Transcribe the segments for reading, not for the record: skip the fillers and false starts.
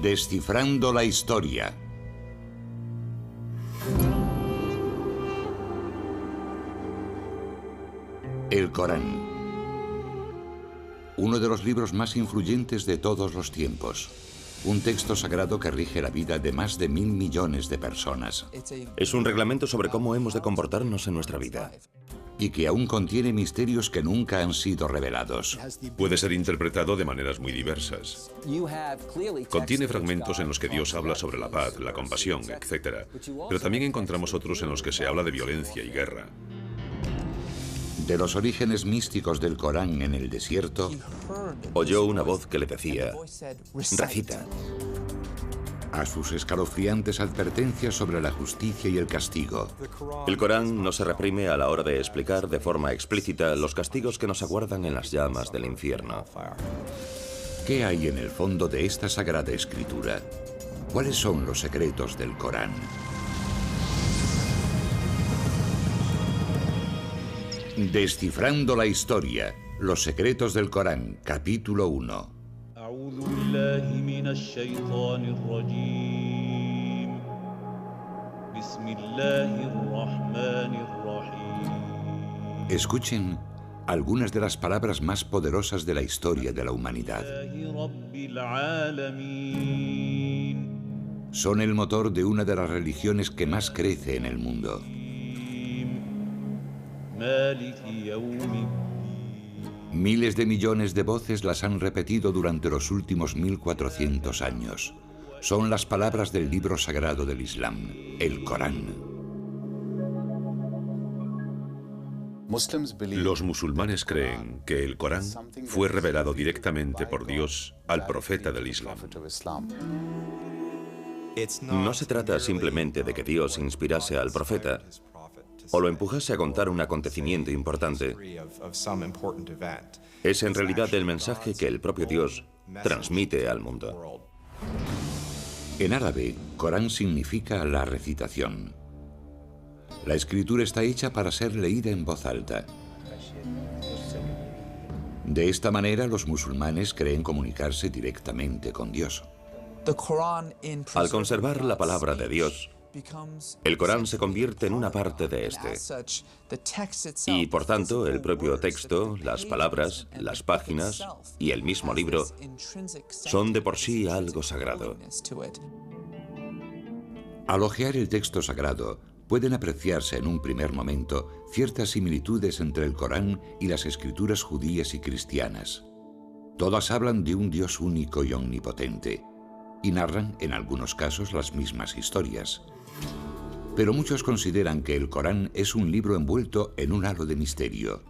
Descifrando la historia. El Corán. Uno de los libros más influyentes de todos los tiempos. Un texto sagrado que rige la vida de más de 1.000 millones de personas. Es un reglamento sobre cómo hemos de comportarnos en nuestra vida. Y que aún contiene misterios que nunca han sido revelados. Puede ser interpretado de maneras muy diversas. Contiene fragmentos en los que Dios habla sobre la paz, la compasión, etc. Pero también encontramos otros en los que se habla de violencia y guerra. De los orígenes místicos del Corán en el desierto, oyó una voz que le decía: recita. A sus escalofriantes advertencias sobre la justicia y el castigo. El Corán no se reprime a la hora de explicar de forma explícita los castigos que nos aguardan en las llamas del infierno. ¿Qué hay en el fondo de esta sagrada escritura? ¿Cuáles son los secretos del Corán? Descifrando la historia. Los secretos del Corán, capítulo 1. Escuchen algunas de las palabras más poderosas de la historia de la humanidad. Son el motor de una de las religiones que más crece en el mundo. Miles de millones de voces las han repetido durante los últimos 1400 años. Son las palabras del libro sagrado del Islam, el Corán. Los musulmanes creen que el Corán fue revelado directamente por Dios al profeta del Islam. No se trata simplemente de que Dios inspirase al profeta o lo empujase a contar un acontecimiento importante. Es en realidad el mensaje que el propio Dios transmite al mundo. En árabe, Corán significa la recitación. La escritura está hecha para ser leída en voz alta. De esta manera, los musulmanes creen comunicarse directamente con Dios. Al conservar la palabra de Dios, el Corán se convierte en una parte de este. Y, por tanto, el propio texto, las palabras, las páginas y el mismo libro son de por sí algo sagrado. Al hojear el texto sagrado, pueden apreciarse en un primer momento ciertas similitudes entre el Corán y las escrituras judías y cristianas. Todas hablan de un Dios único y omnipotente, y narran, en algunos casos, las mismas historias. Pero muchos consideran que el Corán es un libro envuelto en un halo de misterio.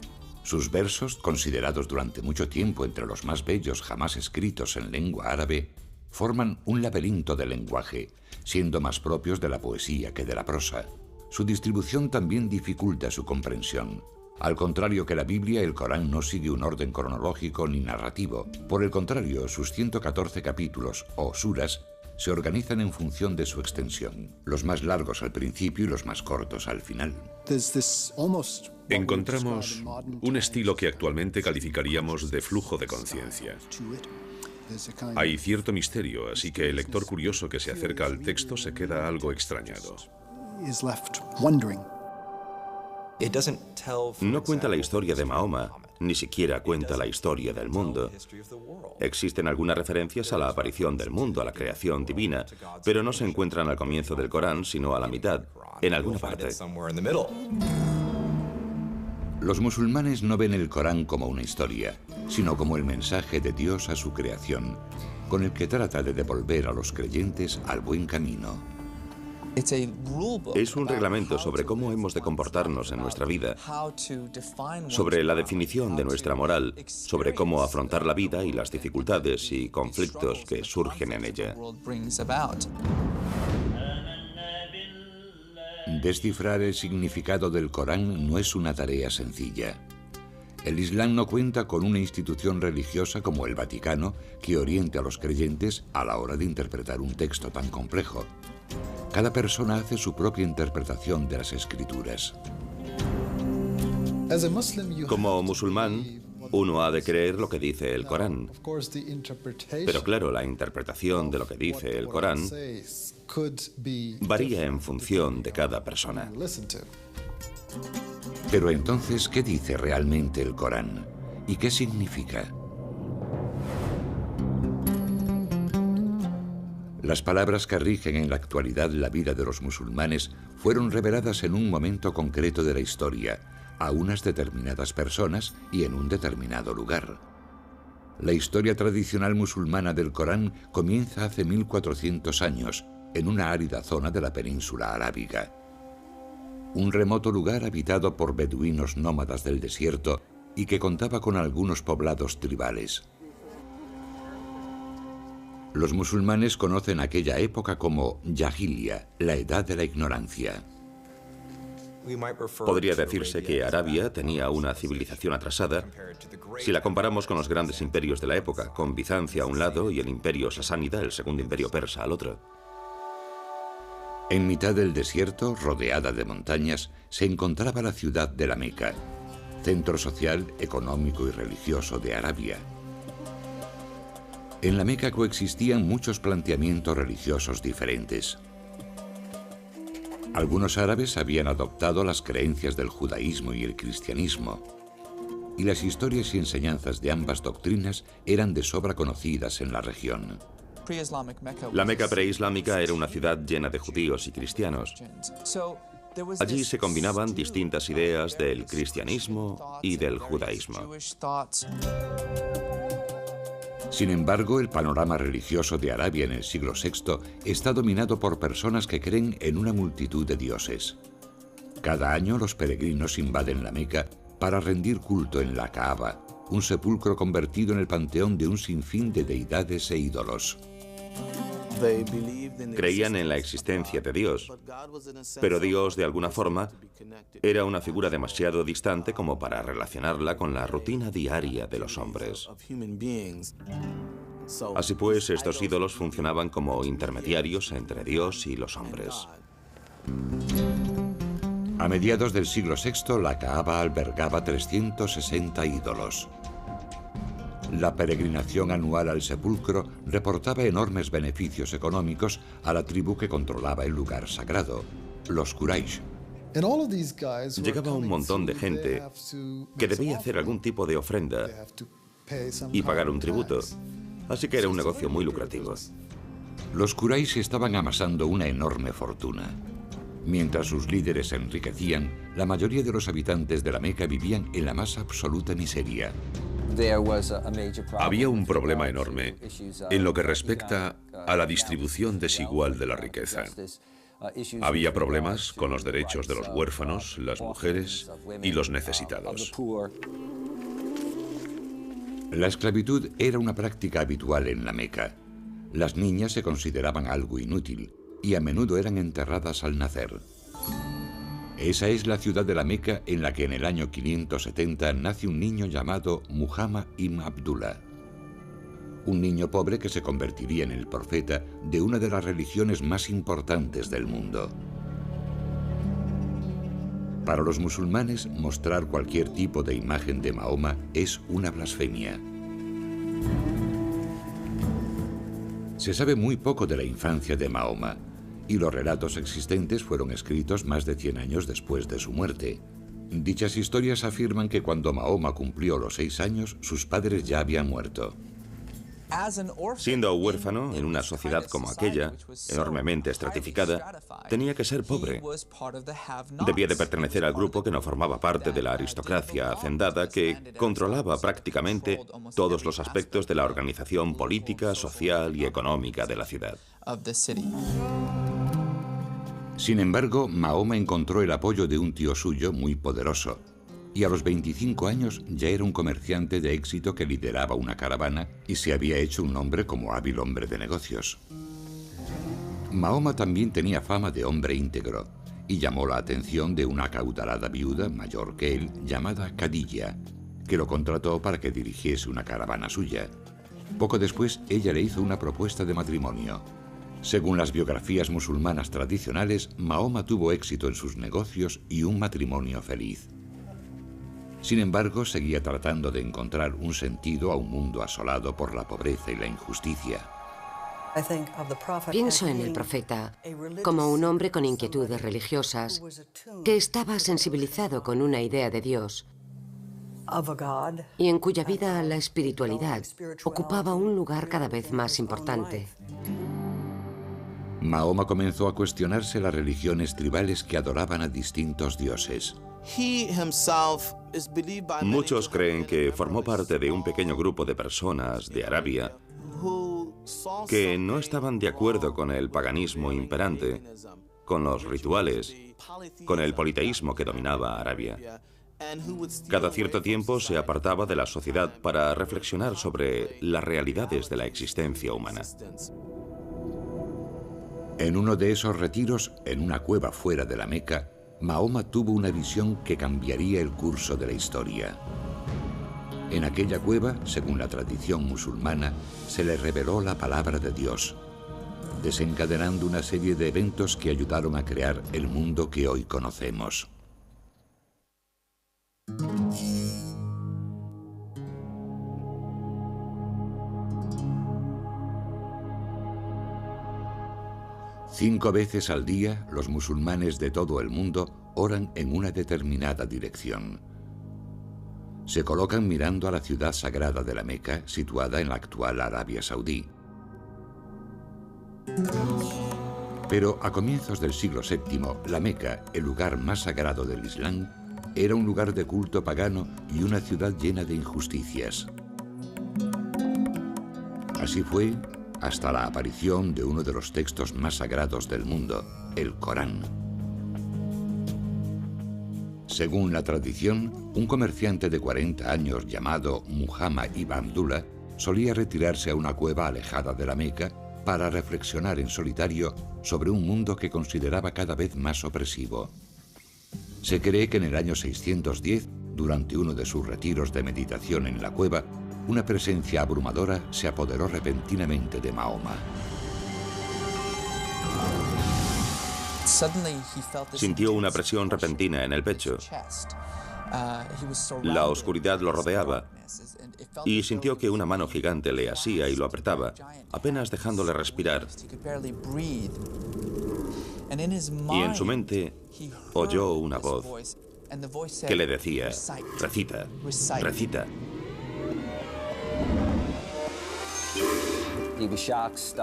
Sus versos, considerados durante mucho tiempo entre los más bellos jamás escritos en lengua árabe, forman un laberinto de lenguaje, siendo más propios de la poesía que de la prosa. Su distribución también dificulta su comprensión. Al contrario que la Biblia, el Corán no sigue un orden cronológico ni narrativo. Por el contrario, sus 114 capítulos, o suras, se organizan en función de su extensión, los más largos al principio y los más cortos al final. Encontramos un estilo que actualmente calificaríamos de flujo de conciencia. Hay cierto misterio, así que el lector curioso que se acerca al texto se queda algo extrañado. No cuenta la historia de Mahoma, ni siquiera cuenta la historia del mundo. Existen algunas referencias a la aparición del mundo, a la creación divina, pero no se encuentran al comienzo del Corán, sino a la mitad, en alguna parte. Los musulmanes no ven el Corán como una historia, sino como el mensaje de Dios a su creación, con el que trata de devolver a los creyentes al buen camino. Es un reglamento sobre cómo hemos de comportarnos en nuestra vida, sobre la definición de nuestra moral, sobre cómo afrontar la vida y las dificultades y conflictos que surgen en ella. Descifrar el significado del Corán no es una tarea sencilla. El Islam no cuenta con una institución religiosa como el Vaticano que oriente a los creyentes a la hora de interpretar un texto tan complejo. Cada persona hace su propia interpretación de las escrituras. Como musulmán, Uno ha de creer lo que dice el Corán. Pero claro, la interpretación de lo que dice el Corán varía en función de cada persona. Pero entonces, ¿qué dice realmente el Corán? ¿Y qué significa? Las palabras que rigen en la actualidad la vida de los musulmanes fueron reveladas en un momento concreto de la historia, a unas determinadas personas y en un determinado lugar. La historia tradicional musulmana del Corán comienza hace 1400 años, en una árida zona de la península arábiga. Un remoto lugar habitado por beduinos nómadas del desierto y que contaba con algunos poblados tribales. Los musulmanes conocen aquella época como Yahilia, la edad de la ignorancia. Podría decirse que Arabia tenía una civilización atrasada si la comparamos con los grandes imperios de la época, con Bizancio a un lado y el imperio sasánida, el segundo imperio persa, al otro. En mitad del desierto, rodeada de montañas, se encontraba la ciudad de la Meca, centro social, económico y religioso de Arabia. En la Meca coexistían muchos planteamientos religiosos diferentes. Algunos árabes habían adoptado las creencias del judaísmo y el cristianismo, y las historias y enseñanzas de ambas doctrinas eran de sobra conocidas en la región. La Meca preislámica era una ciudad llena de judíos y cristianos. Allí se combinaban distintas ideas del cristianismo y del judaísmo. Sin embargo, el panorama religioso de Arabia en el siglo VI está dominado por personas que creen en una multitud de dioses. Cada año los peregrinos invaden la Meca para rendir culto en la Kaaba, un sepulcro convertido en el panteón de un sinfín de deidades e ídolos. Creían en la existencia de Dios, pero Dios, de alguna forma, era una figura demasiado distante como para relacionarla con la rutina diaria de los hombres. Así pues, estos ídolos funcionaban como intermediarios entre Dios y los hombres. A mediados del siglo VI, la Kaaba albergaba 360 ídolos. La peregrinación anual al sepulcro reportaba enormes beneficios económicos a la tribu que controlaba el lugar sagrado, los Quraysh. Llegaba un montón de gente que debía hacer algún tipo de ofrenda y pagar un tributo, así que era un negocio muy lucrativo. Los Quraysh estaban amasando una enorme fortuna. Mientras sus líderes se enriquecían, la mayoría de los habitantes de la Meca vivían en la más absoluta miseria. Había un problema enorme en lo que respecta a la distribución desigual de la riqueza. Había problemas con los derechos de los huérfanos, las mujeres y los necesitados. La esclavitud era una práctica habitual en la Meca. Las niñas se consideraban algo inútil y a menudo eran enterradas al nacer. Esa es la ciudad de la Meca en la que en el año 570 nace un niño llamado Muhammad ibn Abdullah. Un niño pobre que se convertiría en el profeta de una de las religiones más importantes del mundo. Para los musulmanes, mostrar cualquier tipo de imagen de Mahoma es una blasfemia. Se sabe muy poco de la infancia de Mahoma, y los relatos existentes fueron escritos más de 100 años después de su muerte. Dichas historias afirman que cuando Mahoma cumplió los 6 años, sus padres ya habían muerto. Siendo huérfano en una sociedad como aquella, enormemente estratificada, tenía que ser pobre. Debía de pertenecer al grupo que no formaba parte de la aristocracia hacendada que controlaba prácticamente todos los aspectos de la organización política, social y económica de la ciudad. Sin embargo, Mahoma encontró el apoyo de un tío suyo muy poderoso, y a los 25 años ya era un comerciante de éxito que lideraba una caravana y se había hecho un nombre como hábil hombre de negocios. Mahoma también tenía fama de hombre íntegro y llamó la atención de una acaudalada viuda mayor que él llamada Khadija, que lo contrató para que dirigiese una caravana suya. Poco después, ella le hizo una propuesta de matrimonio. Según las biografías musulmanas tradicionales, Mahoma tuvo éxito en sus negocios y un matrimonio feliz. Sin embargo, seguía tratando de encontrar un sentido a un mundo asolado por la pobreza y la injusticia. Pienso en el profeta como un hombre con inquietudes religiosas que estaba sensibilizado con una idea de Dios y en cuya vida la espiritualidad ocupaba un lugar cada vez más importante. Mahoma comenzó a cuestionarse las religiones tribales que adoraban a distintos dioses. Muchos creen que formó parte de un pequeño grupo de personas de Arabia que no estaban de acuerdo con el paganismo imperante, con los rituales, con el politeísmo que dominaba Arabia. Cada cierto tiempo se apartaba de la sociedad para reflexionar sobre las realidades de la existencia humana. En uno de esos retiros, en una cueva fuera de la Meca, Mahoma tuvo una visión que cambiaría el curso de la historia. En aquella cueva, según la tradición musulmana, se le reveló la palabra de Dios, desencadenando una serie de eventos que ayudaron a crear el mundo que hoy conocemos. Cinco veces al día, los musulmanes de todo el mundo oran en una determinada dirección. Se colocan mirando a la ciudad sagrada de la Meca, situada en la actual Arabia Saudí. Pero a comienzos del siglo VII, la Meca, el lugar más sagrado del Islam, era un lugar de culto pagano y una ciudad llena de injusticias. Así fue hasta la aparición de uno de los textos más sagrados del mundo, el Corán. Según la tradición, un comerciante de 40 años llamado Muhammad ibn Abdullah solía retirarse a una cueva alejada de la Meca para reflexionar en solitario sobre un mundo que consideraba cada vez más opresivo. Se cree que en el año 610, durante uno de sus retiros de meditación en la cueva, una presencia abrumadora se apoderó repentinamente de Mahoma. Sintió una presión repentina en el pecho. La oscuridad lo rodeaba y sintió que una mano gigante le asía y lo apretaba, apenas dejándole respirar. Y en su mente oyó una voz que le decía: recita, recita.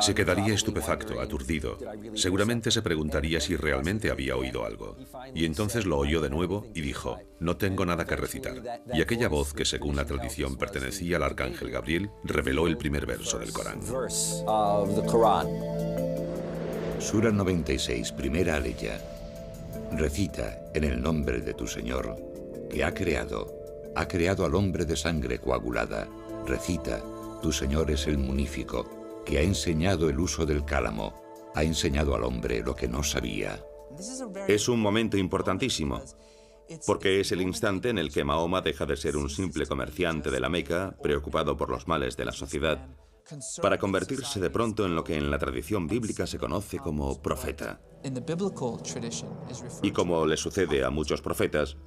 Se quedaría estupefacto, aturdido. Seguramente se preguntaría si realmente había oído algo. Y entonces lo oyó de nuevo y dijo: no tengo nada que recitar. Y aquella voz, que según la tradición pertenecía al arcángel Gabriel, reveló el primer verso del Corán. Sura 96, primera aleya. Recita en el nombre de tu Señor, que ha creado al hombre de sangre coagulada. Recita, tu Señor es el munífico, que ha enseñado el uso del cálamo, ha enseñado al hombre lo que no sabía. Es un momento importantísimo, porque es el instante en el que Mahoma deja de ser un simple comerciante de la Meca, preocupado por los males de la sociedad, para convertirse de pronto en lo que en la tradición bíblica se conoce como profeta. Y como le sucede a muchos profetas,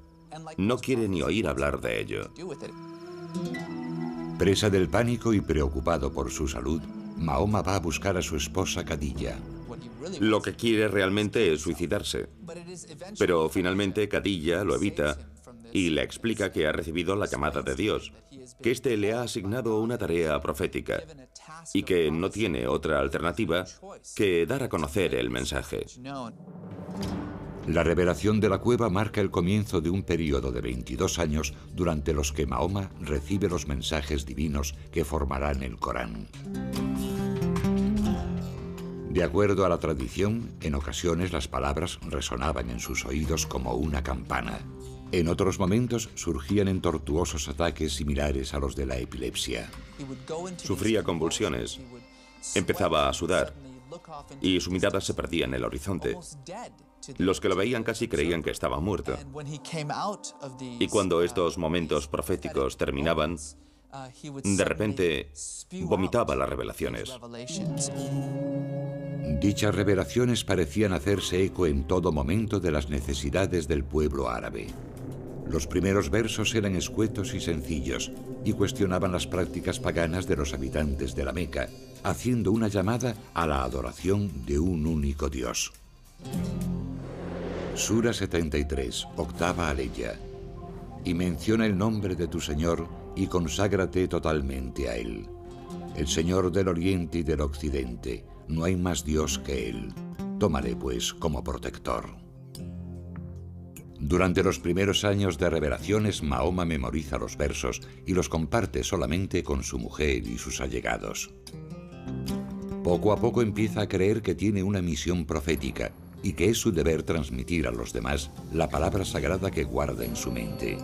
no quiere ni oír hablar de ello. Presa del pánico y preocupado por su salud, Mahoma va a buscar a su esposa Khadija. Lo que quiere realmente es suicidarse. Pero finalmente Khadija lo evita y le explica que ha recibido la llamada de Dios, que éste le ha asignado una tarea profética y que no tiene otra alternativa que dar a conocer el mensaje. La revelación de la cueva marca el comienzo de un periodo de 22 años durante los que Mahoma recibe los mensajes divinos que formarán el Corán. De acuerdo a la tradición, en ocasiones las palabras resonaban en sus oídos como una campana. En otros momentos surgían en tortuosos ataques similares a los de la epilepsia. Sufría convulsiones, empezaba a sudar y su mirada se perdía en el horizonte. Los que lo veían casi creían que estaba muerto. Y cuando estos momentos proféticos terminaban, de repente vomitaba las revelaciones. Dichas revelaciones parecían hacerse eco en todo momento de las necesidades del pueblo árabe. Los primeros versos eran escuetos y sencillos y cuestionaban las prácticas paganas de los habitantes de la Meca, haciendo una llamada a la adoración de un único Dios. Sura 73, octava aleya. Y menciona el nombre de tu Señor y conságrate totalmente a Él. El Señor del Oriente y del Occidente, no hay más Dios que Él. Tómale, pues, como protector. Durante los primeros años de revelaciones, Mahoma memoriza los versos y los comparte solamente con su mujer y sus allegados. Poco a poco empieza a creer que tiene una misión profética y que es su deber transmitir a los demás la palabra sagrada que guarda en su mente.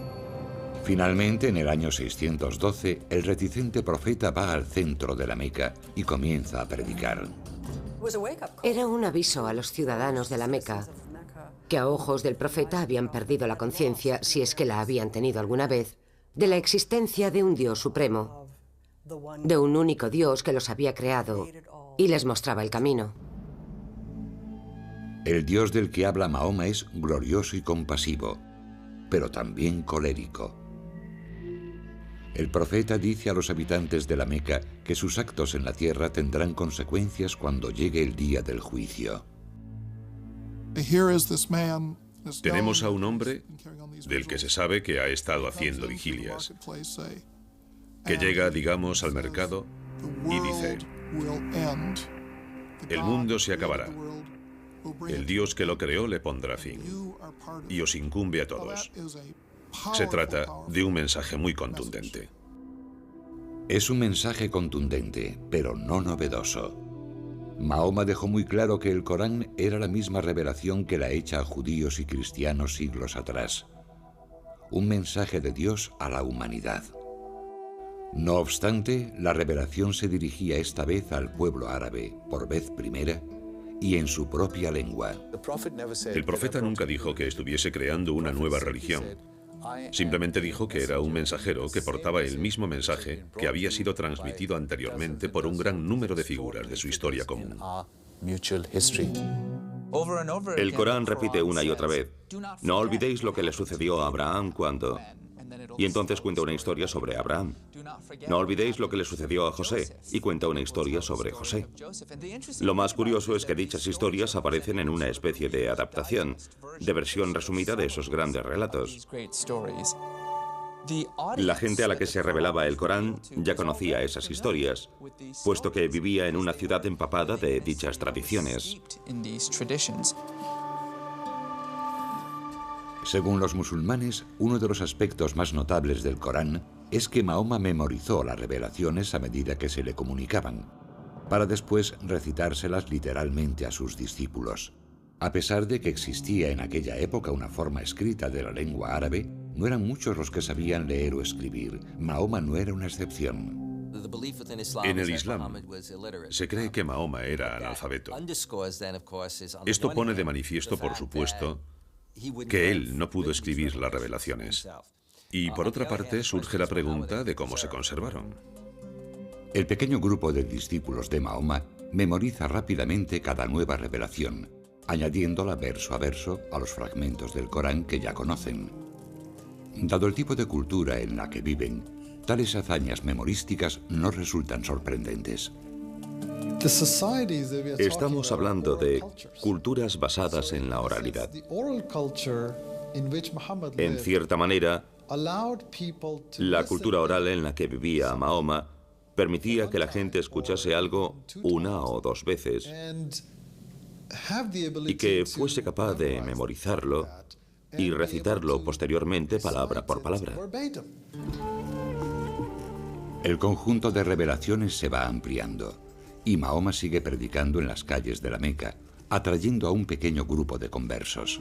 Finalmente, en el año 612, el reticente profeta va al centro de la Meca y comienza a predicar. Era un aviso a los ciudadanos de la Meca, que a ojos del profeta habían perdido la conciencia, si es que la habían tenido alguna vez, de la existencia de un Dios supremo, de un único Dios que los había creado y les mostraba el camino. El Dios del que habla Mahoma es glorioso y compasivo, pero también colérico. El profeta dice a los habitantes de la Meca que sus actos en la tierra tendrán consecuencias cuando llegue el día del juicio. Tenemos a un hombre del que se sabe que ha estado haciendo vigilias, que llega, digamos, al mercado y dice: el mundo se acabará. El Dios que lo creó le pondrá fin y os incumbe a todos. Se trata de un mensaje muy contundente. Es un mensaje contundente, pero no novedoso. Mahoma dejó muy claro que el Corán era la misma revelación que la hecha a judíos y cristianos siglos atrás. Un mensaje de Dios a la humanidad. No obstante, la revelación se dirigía esta vez al pueblo árabe, por vez primera, y en su propia lengua. El profeta nunca dijo que estuviese creando una nueva religión. Simplemente dijo que era un mensajero que portaba el mismo mensaje que había sido transmitido anteriormente por un gran número de figuras de su historia común. El Corán repite una y otra vez: no olvidéis lo que le sucedió a Abraham cuando... Y entonces cuenta una historia sobre Abraham. No olvidéis lo que le sucedió a José, y cuenta una historia sobre José. Lo más curioso es que dichas historias aparecen en una especie de adaptación, de versión resumida de esos grandes relatos. La gente a la que se revelaba el Corán ya conocía esas historias, puesto que vivía en una ciudad empapada de dichas tradiciones. Según los musulmanes, uno de los aspectos más notables del Corán es que Mahoma memorizó las revelaciones a medida que se le comunicaban, para después recitárselas literalmente a sus discípulos. A pesar de que existía en aquella época una forma escrita de la lengua árabe, no eran muchos los que sabían leer o escribir. Mahoma no era una excepción. En el Islam, se cree que Mahoma era analfabeto. Esto pone de manifiesto, por supuesto, que él no pudo escribir las revelaciones. Y por otra parte, surge la pregunta de cómo se conservaron. El pequeño grupo de discípulos de Mahoma memoriza rápidamente cada nueva revelación, añadiéndola verso a verso a los fragmentos del Corán que ya conocen. Dado el tipo de cultura en la que viven, tales hazañas memorísticas no resultan sorprendentes. Estamos hablando de culturas basadas en la oralidad. En cierta manera, la cultura oral en la que vivía Mahoma permitía que la gente escuchase algo una o dos veces y que fuese capaz de memorizarlo y recitarlo posteriormente palabra por palabra. El conjunto de revelaciones se va ampliando y Mahoma sigue predicando en las calles de la Meca, atrayendo a un pequeño grupo de conversos.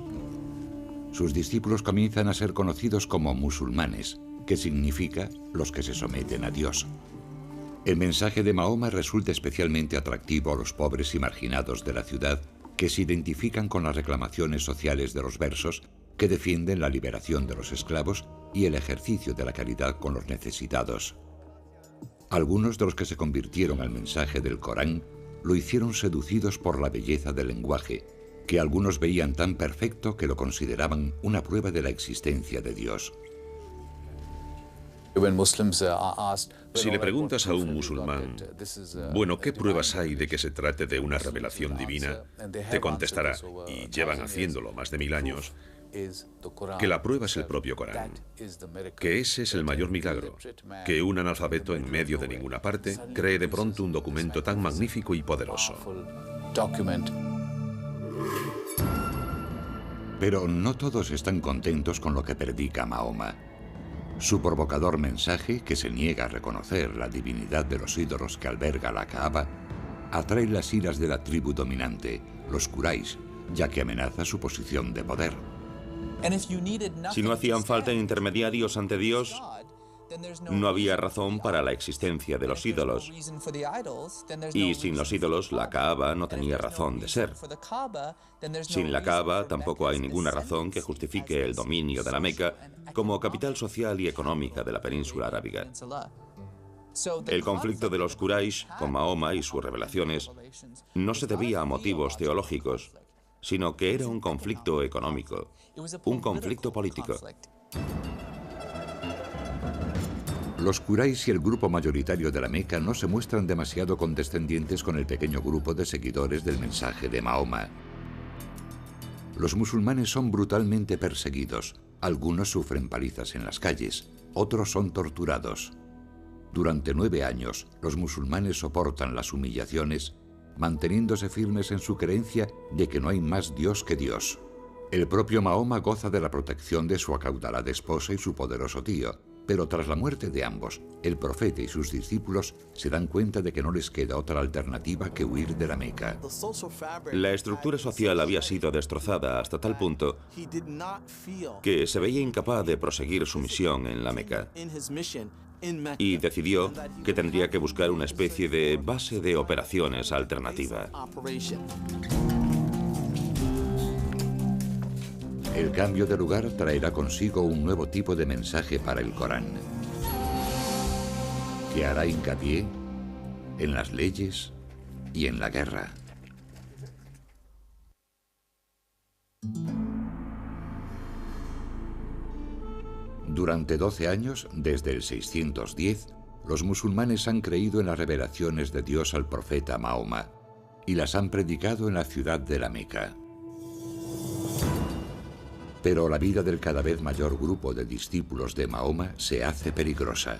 Sus discípulos comienzan a ser conocidos como musulmanes, que significa los que se someten a Dios. El mensaje de Mahoma resulta especialmente atractivo a los pobres y marginados de la ciudad, que se identifican con las reclamaciones sociales de los versos, que defienden la liberación de los esclavos y el ejercicio de la caridad con los necesitados. Algunos de los que se convirtieron al mensaje del Corán lo hicieron seducidos por la belleza del lenguaje que algunos veían tan perfecto que lo consideraban una prueba de la existencia de Dios. Si le preguntas a un musulmán, bueno, ¿qué pruebas hay de que se trate de una revelación divina? Te contestará, y llevan haciéndolo más de 1000 años, que la prueba es el propio Corán, que ese es el mayor milagro, que un analfabeto en medio de ninguna parte cree de pronto un documento tan magnífico y poderoso. Pero no todos están contentos con lo que predica Mahoma. Su provocador mensaje, que se niega a reconocer la divinidad de los ídolos que alberga la Kaaba, atrae las iras de la tribu dominante, los Quraysh, ya que amenaza su posición de poder. Si no hacían falta intermediarios ante Dios, no había razón para la existencia de los ídolos. Y sin los ídolos, la Kaaba no tenía razón de ser. Sin la Kaaba, tampoco hay ninguna razón que justifique el dominio de la Meca como capital social y económica de la península arábiga. El conflicto de los Quraysh con Mahoma y sus revelaciones no se debía a motivos teológicos, sino que era un conflicto económico, un conflicto político. Los Quraysh y el grupo mayoritario de la Meca no se muestran demasiado condescendientes con el pequeño grupo de seguidores del mensaje de Mahoma. Los musulmanes son brutalmente perseguidos. Algunos sufren palizas en las calles, otros son torturados. Durante 9 años, los musulmanes soportan las humillaciones, manteniéndose firmes en su creencia de que no hay más Dios que Dios. El propio Mahoma goza de la protección de su acaudalada esposa y su poderoso tío, pero tras la muerte de ambos, el profeta y sus discípulos se dan cuenta de que no les queda otra alternativa que huir de la Meca. La estructura social había sido destrozada hasta tal punto que se veía incapaz de proseguir su misión en la Meca. Y decidió que tendría que buscar una especie de base de operaciones alternativa. El cambio de lugar traerá consigo un nuevo tipo de mensaje para el Corán, que hará hincapié en las leyes y en la guerra. Durante 12 años, desde el 610, los musulmanes han creído en las revelaciones de Dios al profeta Mahoma y las han predicado en la ciudad de la Meca. Pero la vida del cada vez mayor grupo de discípulos de Mahoma se hace peligrosa.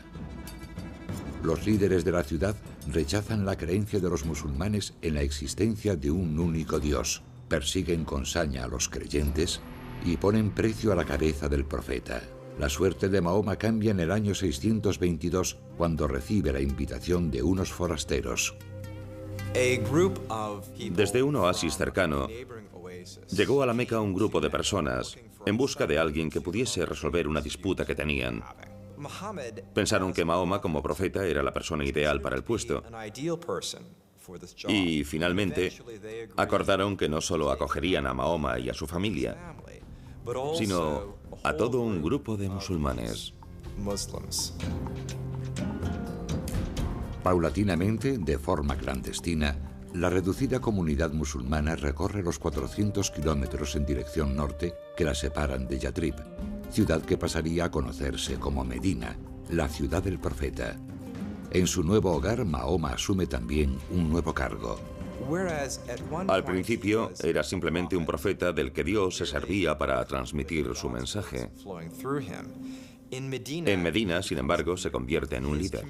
Los líderes de la ciudad rechazan la creencia de los musulmanes en la existencia de un único Dios, persiguen con saña a los creyentes y ponen precio a la cabeza del profeta. La suerte de Mahoma cambia en el año 622, cuando recibe la invitación de unos forasteros. Desde un oasis cercano, llegó a la Meca un grupo de personas en busca de alguien que pudiese resolver una disputa que tenían. Pensaron que Mahoma, como profeta, era la persona ideal para el puesto. Y finalmente acordaron que no solo acogerían a Mahoma y a su familia, sino a todo un grupo de musulmanes. Paulatinamente, de forma clandestina, la reducida comunidad musulmana recorre los 400 kilómetros en dirección norte que la separan de Yatrib, ciudad que pasaría a conocerse como Medina, la ciudad del profeta. En su nuevo hogar, Mahoma asume también un nuevo cargo. Al principio era simplemente un profeta del que Dios se servía para transmitir su mensaje. En Medina, sin embargo, se convierte en un líder.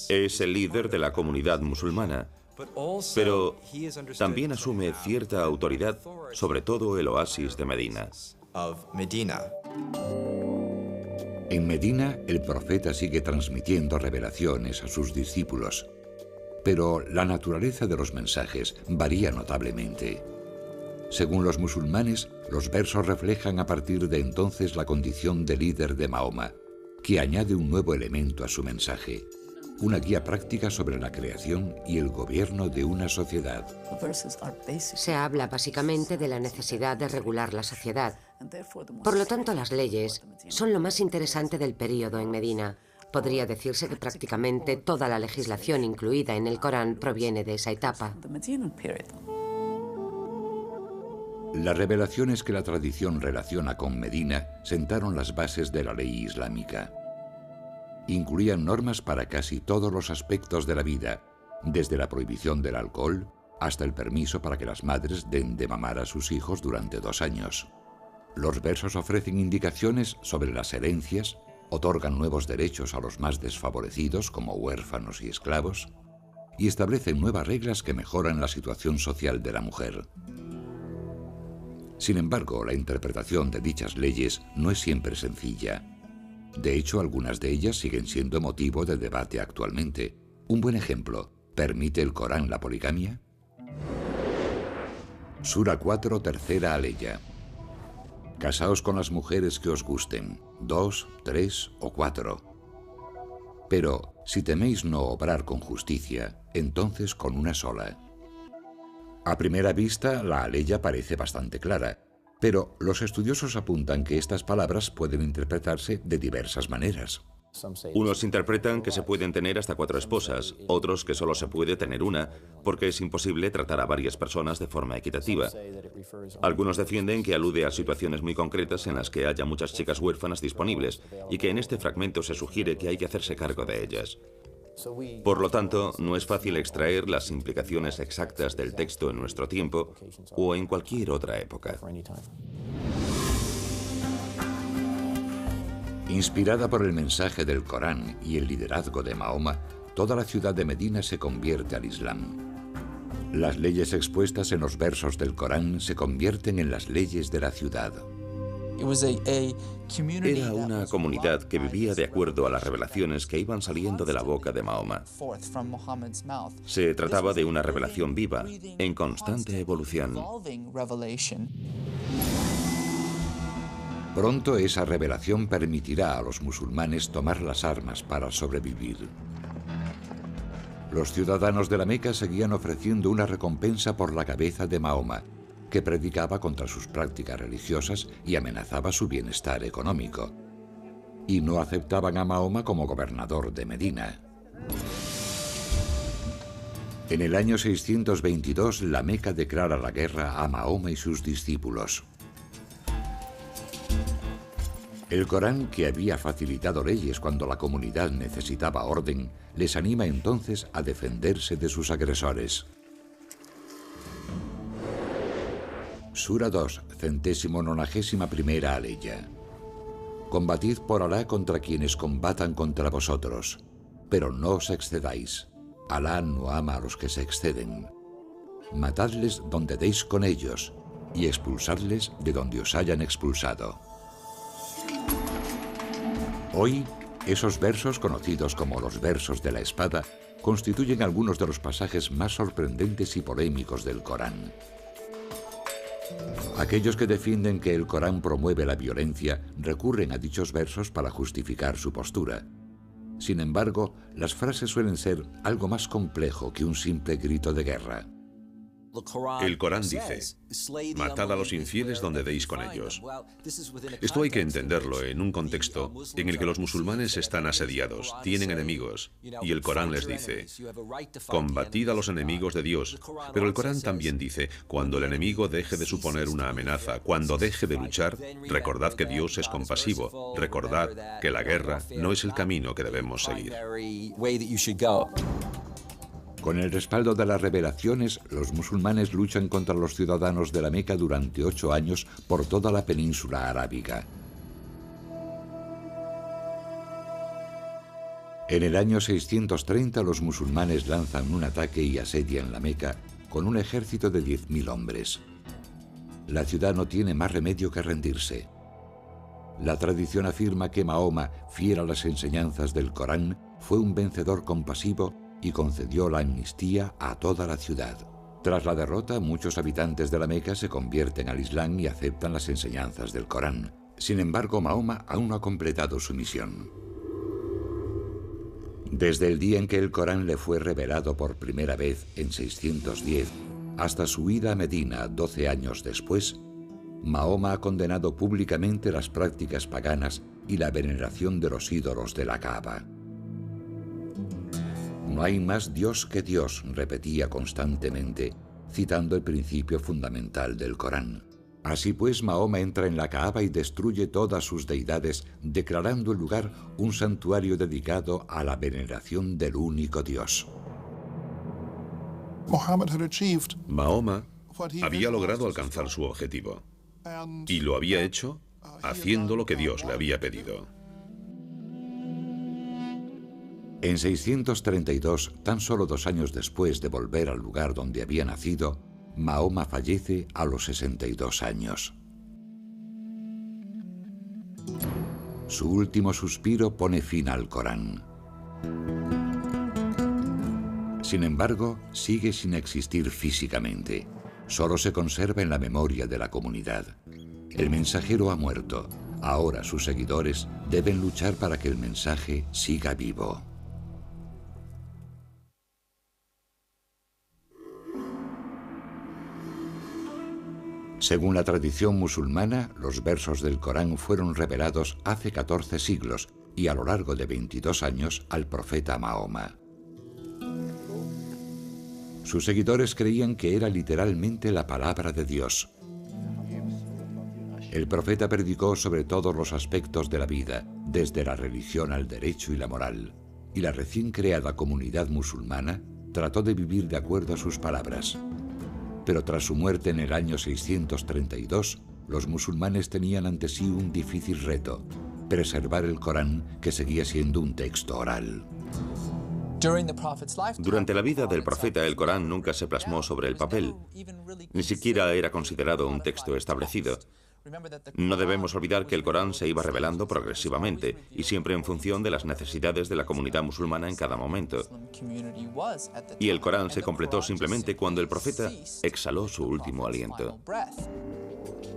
Es el líder de la comunidad musulmana, pero también asume cierta autoridad sobre todo el oasis de Medina. En Medina, el profeta sigue transmitiendo revelaciones a sus discípulos, pero la naturaleza de los mensajes varía notablemente. Según los musulmanes, los versos reflejan a partir de entonces la condición de líder de Mahoma, que añade un nuevo elemento a su mensaje, una guía práctica sobre la creación y el gobierno de una sociedad. Se habla básicamente de la necesidad de regular la sociedad. Por lo tanto, las leyes son lo más interesante del período en Medina. Podría decirse que prácticamente toda la legislación incluida en el Corán proviene de esa etapa. El Las revelaciones que la tradición relaciona con Medina sentaron las bases de la ley islámica. Incluían normas para casi todos los aspectos de la vida, desde la prohibición del alcohol hasta el permiso para que las madres den de mamar a sus hijos durante 2 años. Los versos ofrecen indicaciones sobre las herencias, otorgan nuevos derechos a los más desfavorecidos como huérfanos y esclavos, y establecen nuevas reglas que mejoran la situación social de la mujer. Sin embargo, la interpretación de dichas leyes no es siempre sencilla. De hecho, algunas de ellas siguen siendo motivo de debate actualmente. Un buen ejemplo: ¿permite el Corán la poligamia? Sura 4, tercera aleya. Casaos con las mujeres que os gusten, 2, 3 o 4. Pero si teméis no obrar con justicia, entonces con una sola. A primera vista, la aleya parece bastante clara, pero los estudiosos apuntan que estas palabras pueden interpretarse de diversas maneras. Unos interpretan que se pueden tener hasta 4 esposas, otros que solo se puede tener una, porque es imposible tratar a varias personas de forma equitativa. Algunos defienden que alude a situaciones muy concretas en las que haya muchas chicas huérfanas disponibles y que en este fragmento se sugiere que hay que hacerse cargo de ellas. Por lo tanto, no es fácil extraer las implicaciones exactas del texto en nuestro tiempo o en cualquier otra época. Inspirada por el mensaje del Corán y el liderazgo de Mahoma, toda la ciudad de Medina se convierte al Islam. Las leyes expuestas en los versos del Corán se convierten en las leyes de la ciudad. Era una comunidad que vivía de acuerdo a las revelaciones que iban saliendo de la boca de Mahoma. Se trataba de una revelación viva, en constante evolución. Pronto esa revelación permitirá a los musulmanes tomar las armas para sobrevivir. Los ciudadanos de la Meca seguían ofreciendo una recompensa por la cabeza de Mahoma, que predicaba contra sus prácticas religiosas y amenazaba su bienestar económico. Y no aceptaban a Mahoma como gobernador de Medina. En el año 622, la Meca declara la guerra a Mahoma y sus discípulos. El Corán, que había facilitado leyes cuando la comunidad necesitaba orden, les anima entonces a defenderse de sus agresores. Sura 2, 191ª aleya. Combatid por Alá contra quienes combatan contra vosotros, pero no os excedáis. Alá no ama a los que se exceden. Matadles donde deis con ellos y expulsadles de donde os hayan expulsado. Hoy, esos versos, conocidos como los versos de la espada, constituyen algunos de los pasajes más sorprendentes y polémicos del Corán. Aquellos que defienden que el Corán promueve la violencia recurren a dichos versos para justificar su postura. Sin embargo, las frases suelen ser algo más complejo que un simple grito de guerra. El Corán dice: matad a los infieles donde deis con ellos. Esto hay que entenderlo en un contexto en el que los musulmanes están asediados, tienen enemigos, y el Corán les dice: combatid a los enemigos de Dios. Pero el Corán también dice: cuando el enemigo deje de suponer una amenaza, cuando deje de luchar, recordad que Dios es compasivo, recordad que la guerra no es el camino que debemos seguir. Con el respaldo de las revelaciones, los musulmanes luchan contra los ciudadanos de la Meca durante 8 años por toda la península arábiga. En el año 630, los musulmanes lanzan un ataque y asedian la Meca con un ejército de 10.000 hombres. La ciudad no tiene más remedio que rendirse. La tradición afirma que Mahoma, fiel a las enseñanzas del Corán, fue un vencedor compasivo y concedió la amnistía a toda la ciudad. Tras la derrota, muchos habitantes de la Meca se convierten al Islam y aceptan las enseñanzas del Corán. Sin embargo, Mahoma aún no ha completado su misión. Desde el día en que el Corán le fue revelado por primera vez en 610 hasta su ida a Medina 12 años después, Mahoma ha condenado públicamente las prácticas paganas y la veneración de los ídolos de la Kaaba. No hay más Dios que Dios, repetía constantemente, citando el principio fundamental del Corán. Así pues, Mahoma entra en la Kaaba y destruye todas sus deidades, declarando el lugar un santuario dedicado a la veneración del único Dios. Mahoma había logrado alcanzar su objetivo, y lo había hecho haciendo lo que Dios le había pedido. En 632, tan solo 2 años después de volver al lugar donde había nacido, Mahoma fallece a los 62 años. Su último suspiro pone fin al Corán. Sin embargo, sigue sin existir físicamente. Solo se conserva en la memoria de la comunidad. El mensajero ha muerto. Ahora sus seguidores deben luchar para que el mensaje siga vivo. Según la tradición musulmana, los versos del Corán fueron revelados hace 14 siglos y a lo largo de 22 años al profeta Mahoma. Sus seguidores creían que era literalmente la palabra de Dios. El profeta predicó sobre todos los aspectos de la vida, desde la religión al derecho y la moral, y la recién creada comunidad musulmana trató de vivir de acuerdo a sus palabras. Pero tras su muerte en el año 632, los musulmanes tenían ante sí un difícil reto: preservar el Corán, que seguía siendo un texto oral. Durante la vida del profeta, el Corán nunca se plasmó sobre el papel. Ni siquiera era considerado un texto establecido. No debemos olvidar que el Corán se iba revelando progresivamente y siempre en función de las necesidades de la comunidad musulmana en cada momento. Y el Corán se completó simplemente cuando el profeta exhaló su último aliento.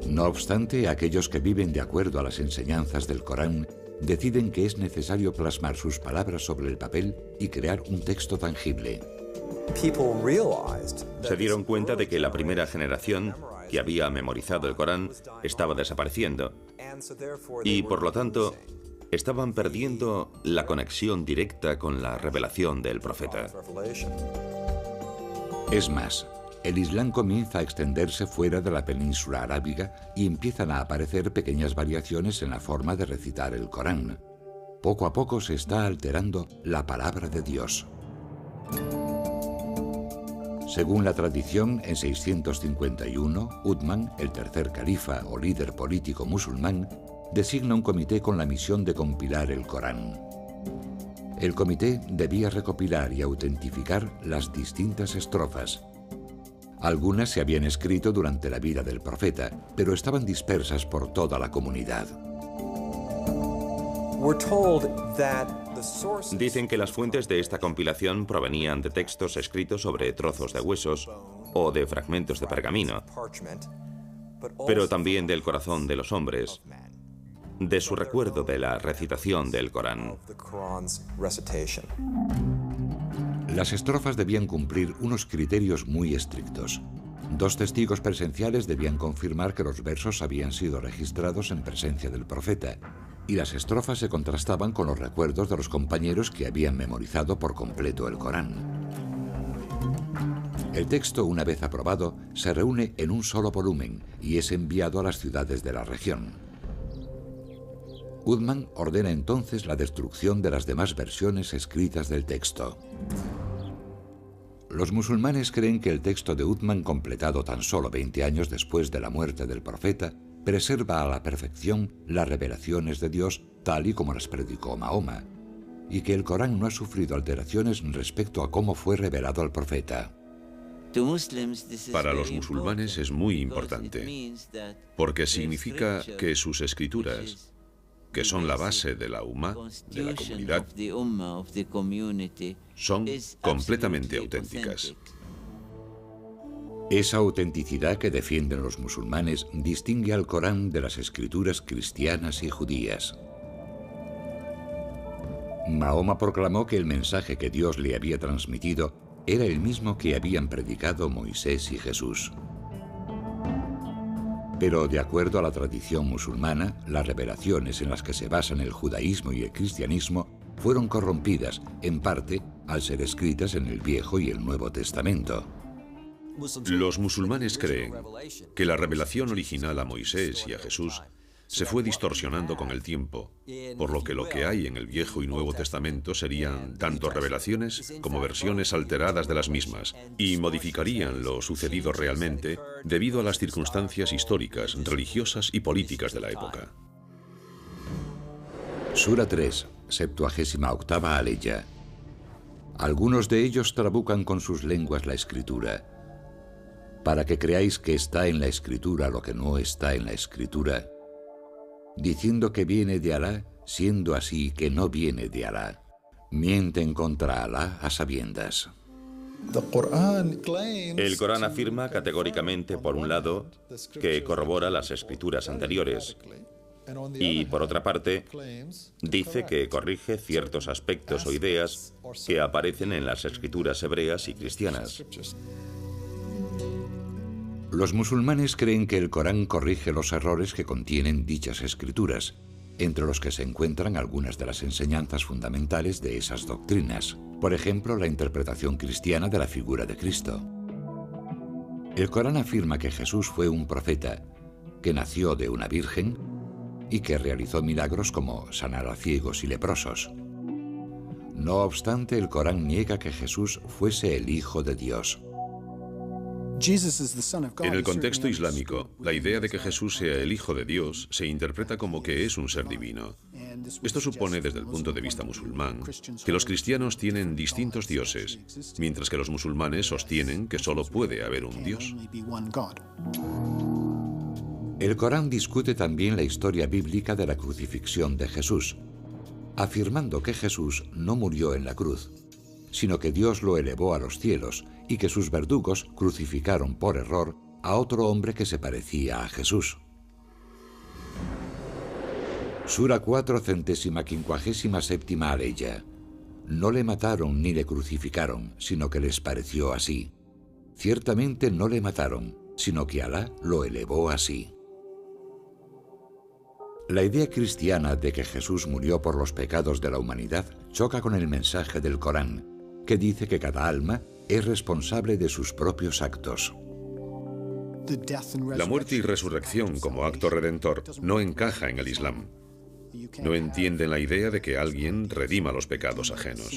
No obstante, aquellos que viven de acuerdo a las enseñanzas del Corán deciden que es necesario plasmar sus palabras sobre el papel y crear un texto tangible. Se dieron cuenta de que la primera generación que había memorizado el Corán estaba desapareciendo y, por lo tanto, estaban perdiendo la conexión directa con la revelación del profeta. Es más, el Islam comienza a extenderse fuera de la península arábiga y empiezan a aparecer pequeñas variaciones en la forma de recitar el Corán. Poco a poco se está alterando la palabra de Dios. Según la tradición, en 651, Uthman, el tercer califa o líder político musulmán, designa un comité con la misión de compilar el Corán. El comité debía recopilar y autentificar las distintas estrofas. Algunas se habían escrito durante la vida del profeta, pero estaban dispersas por toda la comunidad. Dicen que las fuentes de esta compilación provenían de textos escritos sobre trozos de huesos o de fragmentos de pergamino, pero también del corazón de los hombres, de su recuerdo de la recitación del Corán. Las estrofas debían cumplir unos criterios muy estrictos. 2 testigos presenciales debían confirmar que los versos habían sido registrados en presencia del profeta, y las estrofas se contrastaban con los recuerdos de los compañeros que habían memorizado por completo el Corán. El texto, una vez aprobado, se reúne en un solo volumen y es enviado a las ciudades de la región. Uthman ordena entonces la destrucción de las demás versiones escritas del texto. Los musulmanes creen que el texto de Uthman, completado tan solo 20 años después de la muerte del profeta, preserva a la perfección las revelaciones de Dios tal y como las predicó Mahoma, y que el Corán no ha sufrido alteraciones respecto a cómo fue revelado al profeta. Para los musulmanes es muy importante, porque significa que sus escrituras, que son la base de la Ummah, de la comunidad, son completamente auténticas. Esa autenticidad que defienden los musulmanes distingue al Corán de las escrituras cristianas y judías. Mahoma proclamó que el mensaje que Dios le había transmitido era el mismo que habían predicado Moisés y Jesús. Pero, de acuerdo a la tradición musulmana, las revelaciones en las que se basan el judaísmo y el cristianismo fueron corrompidas, en parte, al ser escritas en el Viejo y el Nuevo Testamento. Los musulmanes creen que la revelación original a Moisés y a Jesús se fue distorsionando con el tiempo, por lo que hay en el Viejo y Nuevo Testamento serían tanto revelaciones como versiones alteradas de las mismas, y modificarían lo sucedido realmente debido a las circunstancias históricas, religiosas y políticas de la época. Sura 3, 78ª aleya. Algunos de ellos trabucan con sus lenguas la Escritura, para que creáis que está en la Escritura lo que no está en la Escritura, diciendo que viene de Alá, siendo así que no viene de Alá. Mienten contra Alá a sabiendas. El Corán afirma categóricamente, por un lado, que corrobora las escrituras anteriores, y por otra parte, dice que corrige ciertos aspectos o ideas que aparecen en las escrituras hebreas y cristianas. Los musulmanes creen que el Corán corrige los errores que contienen dichas escrituras, entre los que se encuentran algunas de las enseñanzas fundamentales de esas doctrinas. Por ejemplo, la interpretación cristiana de la figura de Cristo. El Corán afirma que Jesús fue un profeta, que nació de una virgen y que realizó milagros como sanar a ciegos y leprosos. No obstante, el Corán niega que Jesús fuese el Hijo de Dios. En el contexto islámico, la idea de que Jesús sea el Hijo de Dios se interpreta como que es un ser divino. Esto supone, desde el punto de vista musulmán, que los cristianos tienen distintos dioses, mientras que los musulmanes sostienen que solo puede haber un Dios. El Corán discute también la historia bíblica de la crucifixión de Jesús, afirmando que Jesús no murió en la cruz, sino que Dios lo elevó a los cielos y que sus verdugos crucificaron por error a otro hombre que se parecía a Jesús. Sura 4, 157ª aleya. No le mataron ni le crucificaron, sino que les pareció así. Ciertamente no le mataron, sino que Alá lo elevó así. La idea cristiana de que Jesús murió por los pecados de la humanidad choca con el mensaje del Corán, que dice que cada alma es responsable de sus propios actos. La muerte y resurrección como acto redentor no encaja en el Islam. No entienden la idea de que alguien redima los pecados ajenos.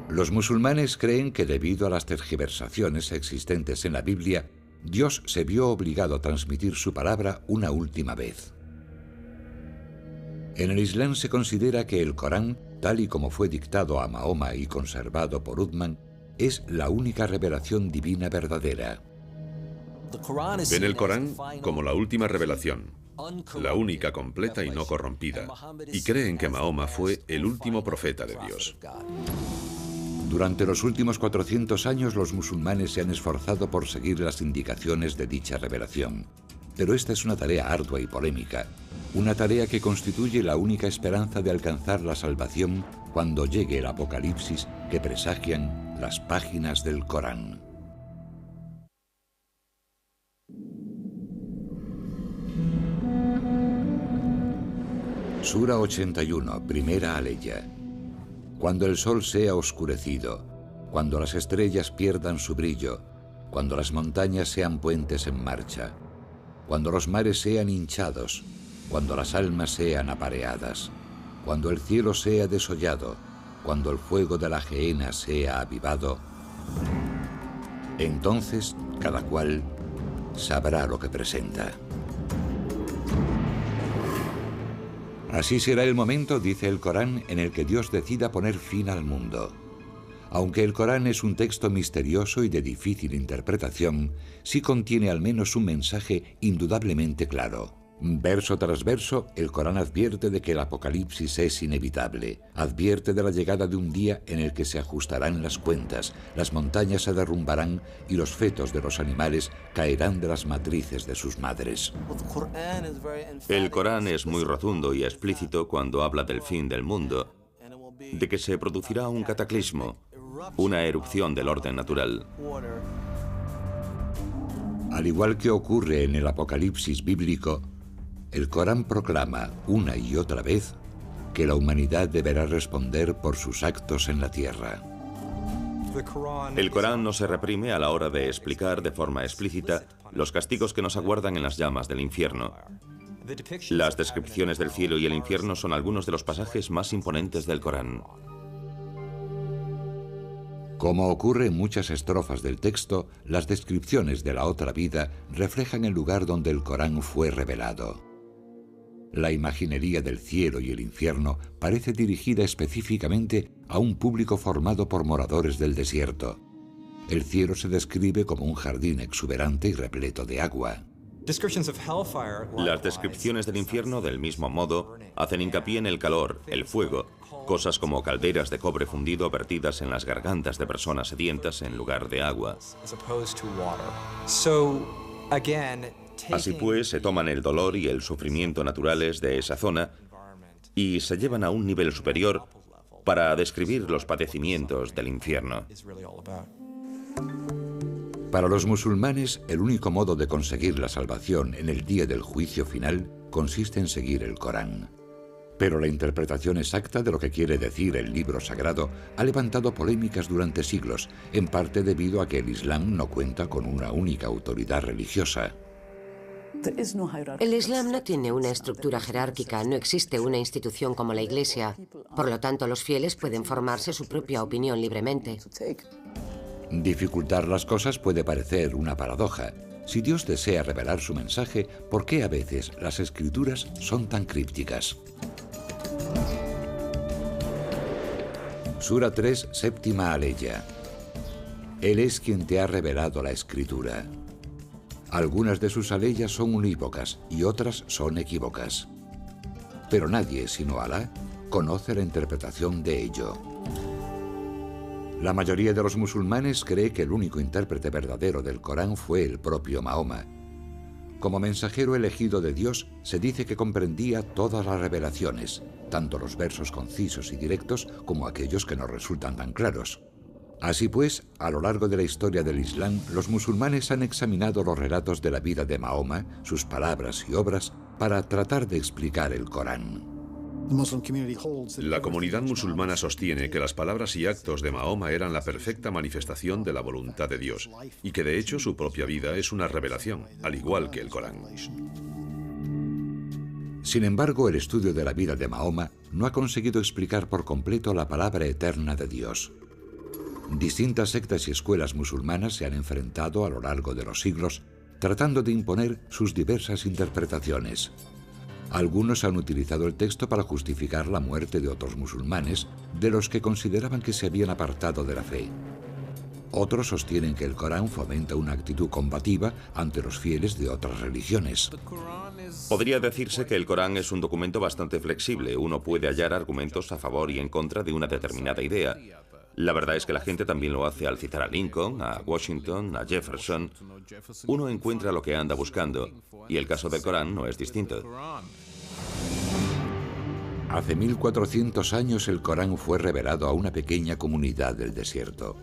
Los musulmanes creen que debido a las tergiversaciones existentes en la Biblia, Dios se vio obligado a transmitir su palabra una última vez. En el Islam se considera que el Corán, tal y como fue dictado a Mahoma y conservado por Uthman, es la única revelación divina verdadera. Ven el Corán como la última revelación, la única completa y no corrompida, y creen que Mahoma fue el último profeta de Dios. Durante los últimos 400 años los musulmanes se han esforzado por seguir las indicaciones de dicha revelación. Pero esta es una tarea ardua y polémica, una tarea que constituye la única esperanza de alcanzar la salvación cuando llegue el apocalipsis que presagian las páginas del Corán. Sura 81, primera aleya. Cuando el sol sea oscurecido, cuando las estrellas pierdan su brillo, cuando las montañas sean puentes en marcha, cuando los mares sean hinchados, cuando las almas sean apareadas, cuando el cielo sea desollado, cuando el fuego de la gehenna sea avivado, entonces cada cual sabrá lo que presenta. Así será el momento, dice el Corán, en el que Dios decida poner fin al mundo. Aunque el Corán es un texto misterioso y de difícil interpretación, sí contiene al menos un mensaje indudablemente claro. Verso tras verso, el Corán advierte de que el apocalipsis es inevitable. Advierte de la llegada de un día en el que se ajustarán las cuentas, las montañas se derrumbarán y los fetos de los animales caerán de las matrices de sus madres. El Corán es muy rotundo y explícito cuando habla del fin del mundo, de que se producirá un cataclismo, una erupción del orden natural. Al igual que ocurre en el Apocalipsis bíblico, el Corán proclama una y otra vez que la humanidad deberá responder por sus actos en la tierra. El Corán no se reprime a la hora de explicar de forma explícita los castigos que nos aguardan en las llamas del infierno. Las descripciones del cielo y el infierno son algunos de los pasajes más imponentes del Corán. Como ocurre en muchas estrofas del texto, las descripciones de la otra vida reflejan el lugar donde el Corán fue revelado. La imaginería del cielo y el infierno parece dirigida específicamente a un público formado por moradores del desierto. El cielo se describe como un jardín exuberante y repleto de agua. Las descripciones del infierno, del mismo modo, hacen hincapié en el calor, el fuego, cosas como calderas de cobre fundido vertidas en las gargantas de personas sedientas en lugar de agua. Así pues, se toman el dolor y el sufrimiento naturales de esa zona y se llevan a un nivel superior para describir los padecimientos del infierno. Para los musulmanes, el único modo de conseguir la salvación en el día del juicio final consiste en seguir el Corán. Pero la interpretación exacta de lo que quiere decir el libro sagrado ha levantado polémicas durante siglos, en parte debido a que el Islam no cuenta con una única autoridad religiosa. El Islam no tiene una estructura jerárquica, no existe una institución como la Iglesia. Por lo tanto, los fieles pueden formarse su propia opinión libremente. Dificultar las cosas puede parecer una paradoja. Si Dios desea revelar su mensaje, ¿por qué a veces las escrituras son tan crípticas? Sura 3, séptima aleya. Él es quien te ha revelado la escritura. Algunas de sus aleyas son unívocas y otras son equívocas. Pero nadie, sino Alá, conoce la interpretación de ello. La mayoría de los musulmanes cree que el único intérprete verdadero del Corán fue el propio Mahoma. Como mensajero elegido de Dios, se dice que comprendía todas las revelaciones, tanto los versos concisos y directos como aquellos que no resultan tan claros. Así pues, a lo largo de la historia del Islam, los musulmanes han examinado los relatos de la vida de Mahoma, sus palabras y obras, para tratar de explicar el Corán. La comunidad musulmana sostiene que las palabras y actos de Mahoma eran la perfecta manifestación de la voluntad de Dios y que de hecho su propia vida es una revelación, al igual que el Corán. Sin embargo, el estudio de la vida de Mahoma no ha conseguido explicar por completo la palabra eterna de Dios. Distintas sectas y escuelas musulmanas se han enfrentado a lo largo de los siglos tratando de imponer sus diversas interpretaciones. Algunos han utilizado el texto para justificar la muerte de otros musulmanes, de los que consideraban que se habían apartado de la fe. Otros sostienen que el Corán fomenta una actitud combativa ante los fieles de otras religiones. Podría decirse que el Corán es un documento bastante flexible. Uno puede hallar argumentos a favor y en contra de una determinada idea. La verdad es que la gente también lo hace al citar a Lincoln, a Washington, a Jefferson. Uno encuentra lo que anda buscando, y el caso del Corán no es distinto. Hace 1400 años el Corán fue revelado a una pequeña comunidad del desierto.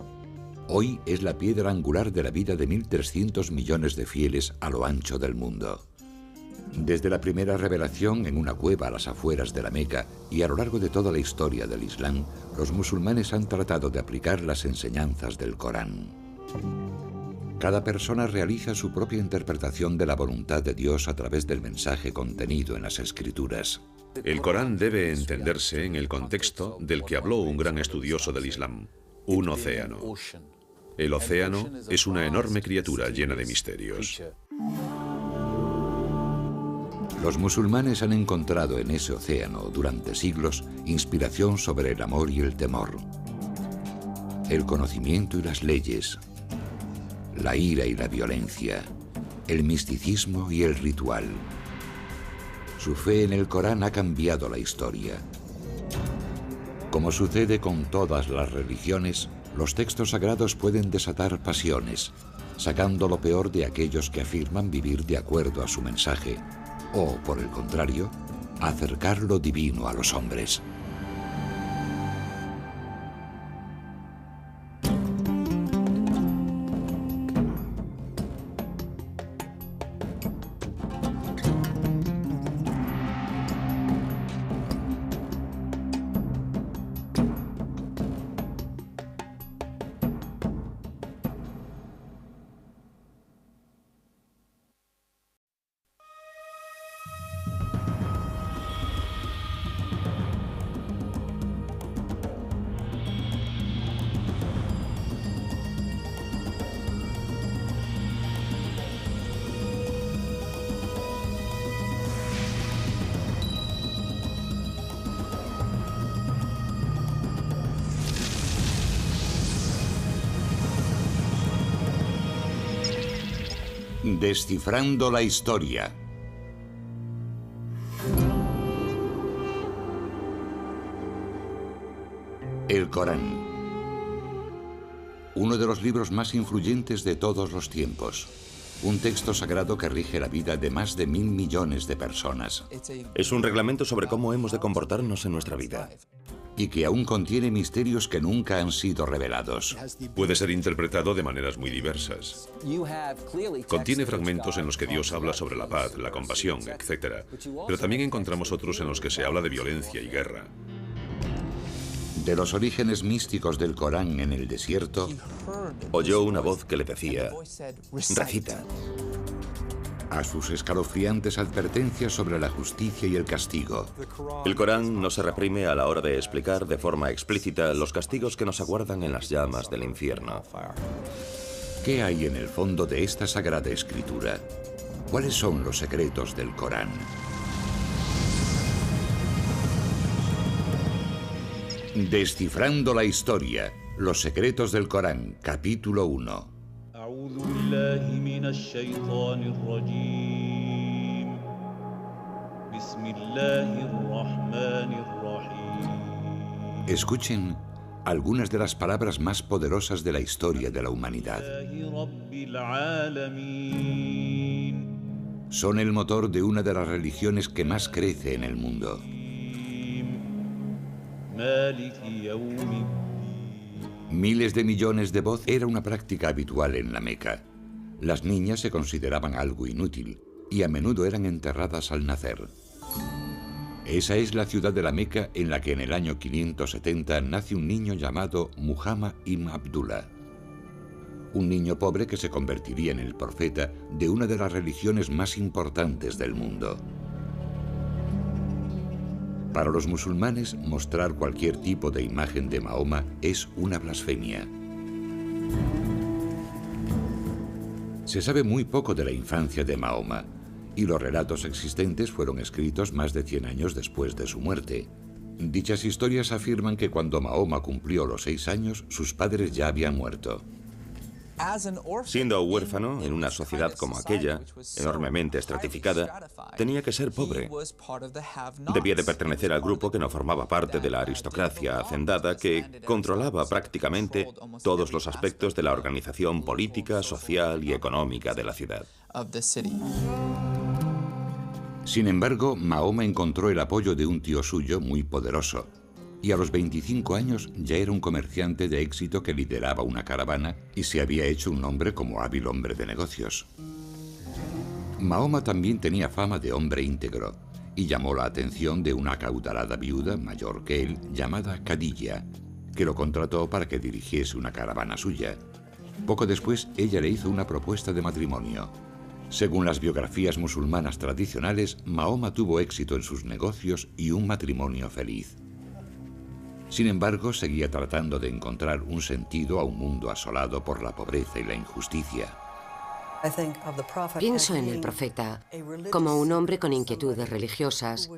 Hoy es la piedra angular de la vida de 1.300 millones de fieles a lo ancho del mundo. Desde la primera revelación en una cueva a las afueras de la Meca y a lo largo de toda la historia del Islam, los musulmanes han tratado de aplicar las enseñanzas del Corán. Cada persona realiza su propia interpretación de la voluntad de Dios a través del mensaje contenido en las Escrituras. El Corán debe entenderse en el contexto del que habló un gran estudioso del Islam, un océano. El océano es una enorme criatura llena de misterios. Los musulmanes han encontrado en ese océano, durante siglos, inspiración sobre el amor y el temor, el conocimiento y las leyes, la ira y la violencia, el misticismo y el ritual. Su fe en el Corán ha cambiado la historia. Como sucede con todas las religiones, los textos sagrados pueden desatar pasiones, sacando lo peor de aquellos que afirman vivir de acuerdo a su mensaje, o, por el contrario, acercar lo divino a los hombres. Descifrando la historia. El Corán. Uno de los libros más influyentes de todos los tiempos. Un texto sagrado que rige la vida de más de 1.000 millones de personas. Es un reglamento sobre cómo hemos de comportarnos en nuestra vida. Y que aún contiene misterios que nunca han sido revelados. Puede ser interpretado de maneras muy diversas. Contiene fragmentos en los que Dios habla sobre la paz, la compasión, etc. Pero también encontramos otros en los que se habla de violencia y guerra. De los orígenes místicos del Corán en el desierto, oyó una voz que le decía, recita. A sus escalofriantes advertencias sobre la justicia y el castigo. El Corán no se reprime a la hora de explicar de forma explícita los castigos que nos aguardan en las llamas del infierno. ¿Qué hay en el fondo de esta sagrada escritura? ¿Cuáles son los secretos del Corán? Descifrando la historia. Los secretos del Corán, capítulo 1. Escuchen algunas de las palabras más poderosas de la historia de la humanidad. Son el motor de una de las religiones que más crece en el mundo. Miles de millones de voz era una práctica habitual en la Meca. Las niñas se consideraban algo inútil y a menudo eran enterradas al nacer. Esa es la ciudad de la Meca en la que en el año 570 nace un niño llamado Muhammad ibn Abdullah. Un niño pobre que se convertiría en el profeta de una de las religiones más importantes del mundo. Para los musulmanes, mostrar cualquier tipo de imagen de Mahoma es una blasfemia. Se sabe muy poco de la infancia de Mahoma, y los relatos existentes fueron escritos más de 100 años después de su muerte. Dichas historias afirman que cuando Mahoma cumplió los 6 años, sus padres ya habían muerto. Siendo huérfano en una sociedad como aquella, enormemente estratificada, tenía que ser pobre. Debía de pertenecer al grupo que no formaba parte de la aristocracia hacendada que controlaba prácticamente todos los aspectos de la organización política, social y económica de la ciudad. Sin embargo, Mahoma encontró el apoyo de un tío suyo muy poderoso, y a los 25 años ya era un comerciante de éxito que lideraba una caravana y se había hecho un nombre como hábil hombre de negocios. Mahoma también tenía fama de hombre íntegro y llamó la atención de una acaudalada viuda mayor que él llamada Khadija, que lo contrató para que dirigiese una caravana suya. Poco después, ella le hizo una propuesta de matrimonio. Según las biografías musulmanas tradicionales, Mahoma tuvo éxito en sus negocios y un matrimonio feliz. Sin embargo, seguía tratando de encontrar un sentido a un mundo asolado por la pobreza y la injusticia. Pienso en el profeta como un hombre con inquietudes religiosas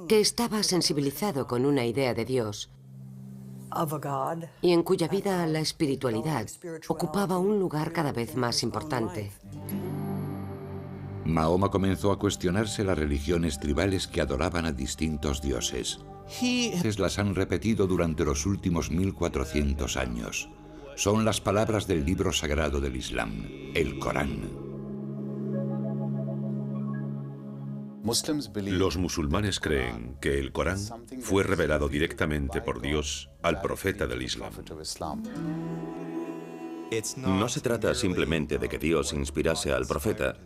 que estaba sensibilizado con una idea de Dios y en cuya vida la espiritualidad ocupaba un lugar cada vez más importante. Mahoma comenzó a cuestionarse las religiones tribales que adoraban a distintos dioses. Las han repetido durante los últimos 1400 años. Son las palabras del libro sagrado del Islam, el Corán. Los musulmanes creen que el Corán fue revelado directamente por Dios al profeta del Islam. No se trata simplemente de que Dios inspirase al profeta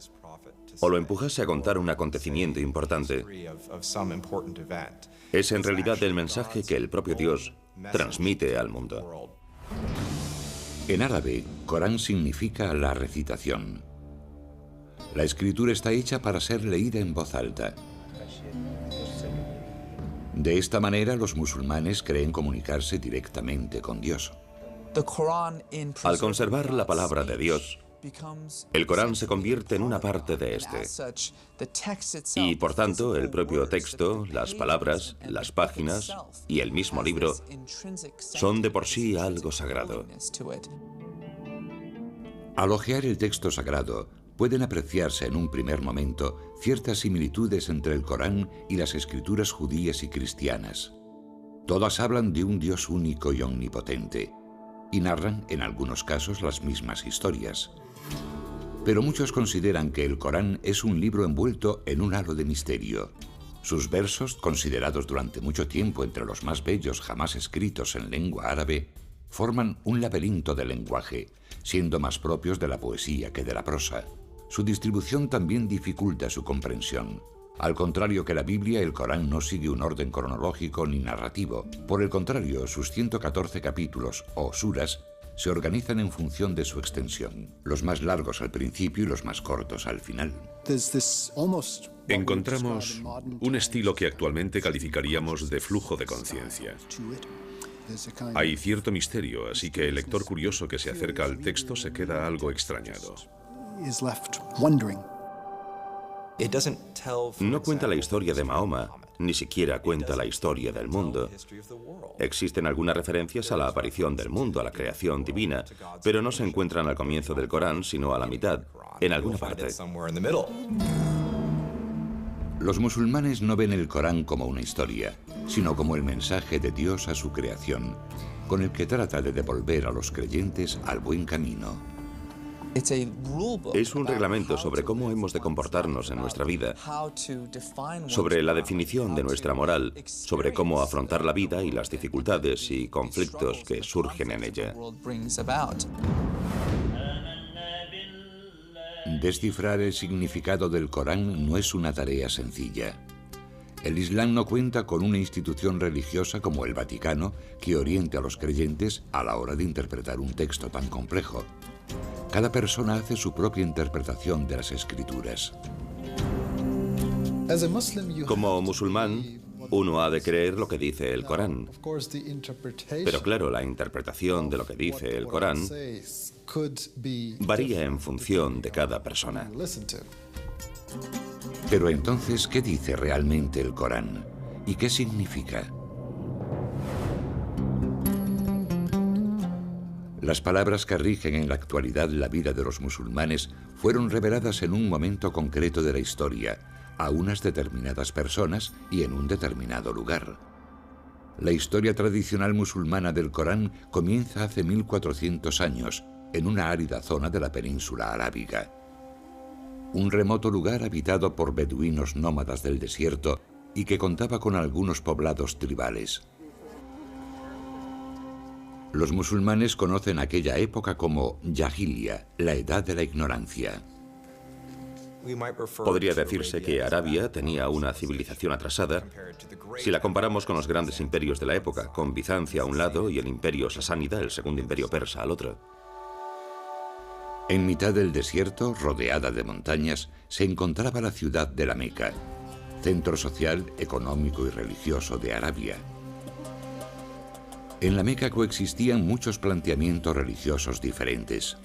o lo empujase a contar un acontecimiento importante. Es en realidad el mensaje que el propio Dios transmite al mundo. En árabe, Corán significa la recitación. La escritura está hecha para ser leída en voz alta. De esta manera, los musulmanes creen comunicarse directamente con Dios. Al conservar la palabra de Dios, el Corán se convierte en una parte de este. Y, por tanto, el propio texto, las palabras, las páginas y el mismo libro son de por sí algo sagrado. Al hojear el texto sagrado, pueden apreciarse en un primer momento ciertas similitudes entre el Corán y las escrituras judías y cristianas. Todas hablan de un Dios único y omnipotente, y narran, en algunos casos, las mismas historias. Pero muchos consideran que el Corán es un libro envuelto en un halo de misterio. Sus versos, considerados durante mucho tiempo entre los más bellos jamás escritos en lengua árabe, forman un laberinto de lenguaje, siendo más propios de la poesía que de la prosa. Su distribución también dificulta su comprensión. Al contrario que la Biblia, el Corán no sigue un orden cronológico ni narrativo. Por el contrario, sus 114 capítulos, o suras, se organizan en función de su extensión, los más largos al principio y los más cortos al final. Encontramos un estilo que actualmente calificaríamos de flujo de conciencia. Hay cierto misterio, así que el lector curioso que se acerca al texto se queda algo extrañado. No cuenta la historia de Mahoma, ni siquiera cuenta la historia del mundo. Existen algunas referencias a la aparición del mundo, a la creación divina, pero no se encuentran al comienzo del Corán, sino a la mitad, en alguna parte. Los musulmanes no ven el Corán como una historia, sino como el mensaje de Dios a su creación, con el que trata de devolver a los creyentes al buen camino. Es un reglamento sobre cómo hemos de comportarnos en nuestra vida, sobre la definición de nuestra moral, sobre cómo afrontar la vida y las dificultades y conflictos que surgen en ella. Descifrar el significado del Corán no es una tarea sencilla. El Islam no cuenta con una institución religiosa como el Vaticano que oriente a los creyentes a la hora de interpretar un texto tan complejo. Cada persona hace su propia interpretación de las escrituras. Como musulmán, uno ha de creer lo que dice el Corán. Pero claro, la interpretación de lo que dice el Corán varía en función de cada persona. Pero entonces, ¿qué dice realmente el Corán? ¿Y qué significa? Las palabras que rigen en la actualidad la vida de los musulmanes fueron reveladas en un momento concreto de la historia, a unas determinadas personas y en un determinado lugar. La historia tradicional musulmana del Corán comienza hace 1400 años, en una árida zona de la península arábiga. Un remoto lugar habitado por beduinos nómadas del desierto y que contaba con algunos poblados tribales. Los musulmanes conocen aquella época como Yahilia, la edad de la ignorancia. Podría decirse que Arabia tenía una civilización atrasada si la comparamos con los grandes imperios de la época, con Bizancio a un lado y el imperio sasánida, el segundo imperio persa, al otro. En mitad del desierto, rodeada de montañas, se encontraba la ciudad de la Meca, centro social, económico y religioso de Arabia. En la Meca coexistían muchos planteamientos religiosos diferentes.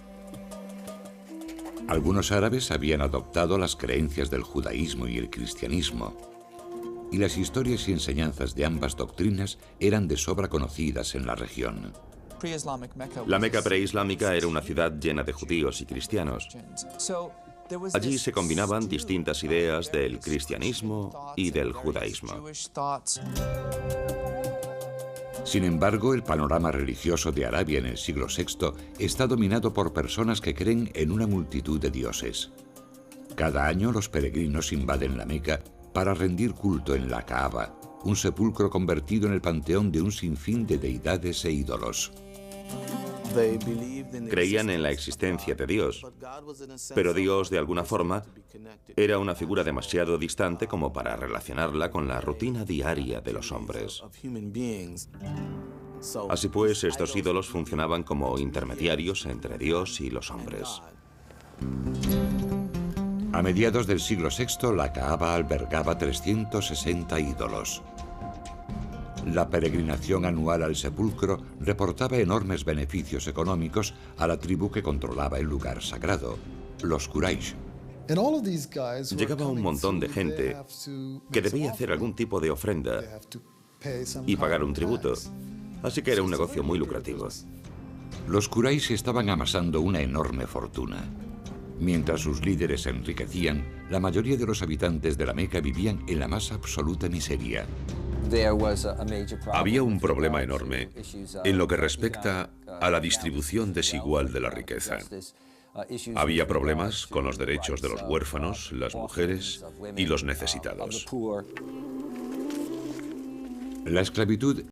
Algunos árabes habían adoptado las creencias del judaísmo y el cristianismo, y las historias y enseñanzas de ambas doctrinas eran de sobra conocidas en la región. La Meca preislámica era una ciudad llena de judíos y cristianos. Allí se combinaban distintas ideas del cristianismo y del judaísmo. Sin embargo, el panorama religioso de Arabia en el siglo VI está dominado por personas que creen en una multitud de dioses. Cada año los peregrinos invaden la Meca para rendir culto en la Kaaba, un sepulcro convertido en el panteón de un sinfín de deidades e ídolos. Creían en la existencia de Dios, pero Dios, de alguna forma, era una figura demasiado distante como para relacionarla con la rutina diaria de los hombres. Así pues, estos ídolos funcionaban como intermediarios entre Dios y los hombres. A mediados del siglo VI, la Kaaba albergaba 360 ídolos. La peregrinación anual al sepulcro reportaba enormes beneficios económicos a la tribu que controlaba el lugar sagrado, los Quraysh. Llegaba un montón de gente que debía hacer algún tipo de ofrenda y pagar un tributo, así que era un negocio muy lucrativo. Los Quraysh estaban amasando una enorme fortuna. Mientras sus líderes se enriquecían, la mayoría de los habitantes de la Meca vivían en la más absoluta miseria. Había un problema enorme en lo que respecta a la distribución desigual de la riqueza. Había problemas con los derechos de los huérfanos, las mujeres y los necesitados. La esclavitud